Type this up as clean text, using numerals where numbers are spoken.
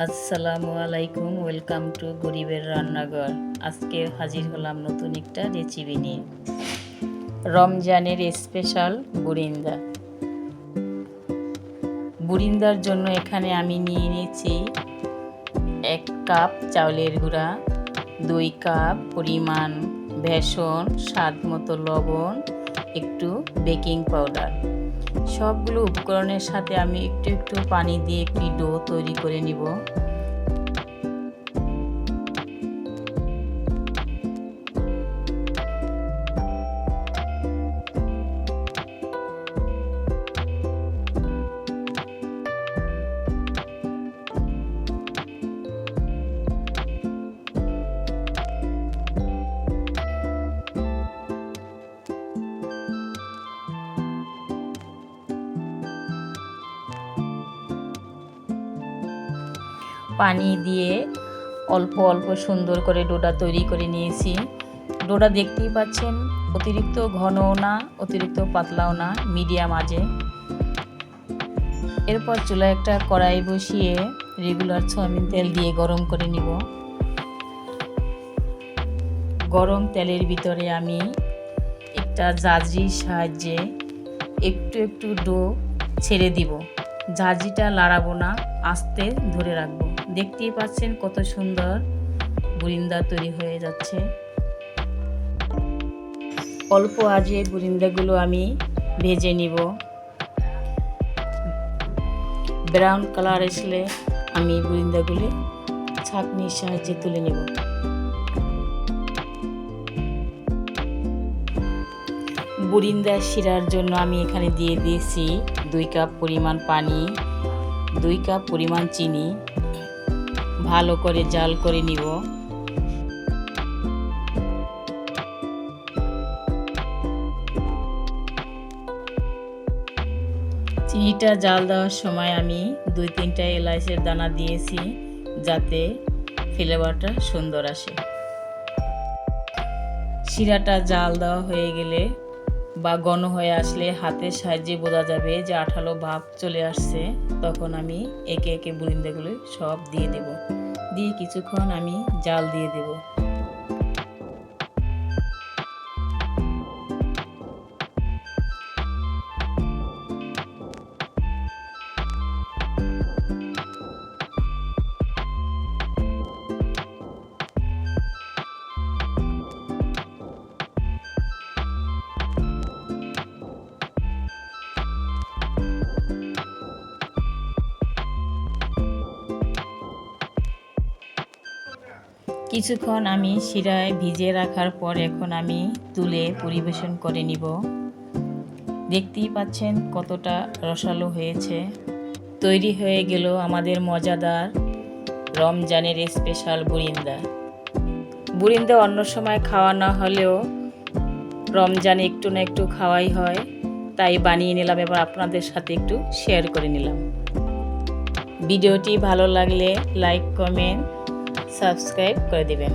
আসসালামু আলাইকুম, welcome to গরিবের রান্নাঘর। আজকে হাজির হলাম নতুন একটা রেসিপি নিয়ে। রমজানের স্পেশাল বুরিন্দা। বুরিন্দার জন্য এখানে আমি নিয়ে নিয়েছি 1 কাপ চাউলের গুঁড়া, 2 কাপ পরিমাণ বেসন, স্বাদ মতো লবণ, একটু বেকিং পাউডার। সবগুলো উপকরণের সাথে আমি একটু একটু পানি দিয়ে একটি ডো তৈরি করে নিব। পানি দিয়ে অল্প অল্প সুন্দর করে ডোটা তৈরি করে নিয়েছি। ডোটা দেখতেই পাচ্ছেন, অতিরিক্ত ঘনও না, অতিরিক্ত পাতলাও না, মিডিয়াম আজে। এরপর চুলায় একটা কড়াই বসিয়ে রেগুলার সয়াবিন তেল দিয়ে গরম করে নিব। গরম তেলের ভিতরে আমি একটা ঝাঁঝরির সাহায্যে একটু একটু ডো ছেড়ে দিব। ঝাঁঝরিটা লাড়াবো না, আস্তে ধরে রাখবো। দেখতেই পাচ্ছেন কত সুন্দর বুরিন্দা তৈরি হয়ে যাচ্ছে। অল্প আজে বুরিন্দাগুলো আমি ভেজে নিব। ব্রাউন কালার আসলে আমি বুরিন্দাগুলি ছাঁকনির সাহায্যে তুলে নেব। বুরিন্দা শিরার জন্য আমি এখানে দিয়ে দিয়েছি 2 কাপ পরিমাণ পানি, 2 কাপ পরিমাণ চিনি। ভালো করে জাল করে নিব। চিনিটা জাল দেওয়ার সময় আমি 2-3টা এলাচের দানা দিয়েছি, যাতে ফ্লেভারটা সুন্দর আসে। শিরাটা জাল দেওয়া হয়ে গেলে বা ঘন হয়ে আসলে হাতের সাহায্যে বোঝা যাবে যে আঠালো ভাব চলে আসছে। তখন আমি একে একে বুরিন্দাগুলো সব দিয়ে দেব। দিয়ে কিছুক্ষণ আমি জাল দিয়ে দেব। কিছুক্ষণ আমি শিরায় ভিজিয়ে রাখার পর এখন আমি তুলে পরিবেশন করে নিব। দেখতেই পাচ্ছেন কতটা রসালো হয়েছে। তৈরি হয়ে গেল আমাদের মজাদার রমজানের স্পেশাল বুরিন্দা। বুরিন্দা অন্য সময় খাওয়া না হলেও রমজানে একটু না একটু খাওয়াই হয়, তাই বানিয়ে নিলাম। এবার আপনাদের সাথে একটু শেয়ার করে নিলাম। ভিডিওটি ভালো লাগলে লাইক, কমেন্ট, সাবস্ক্রাইব করে দিবেন।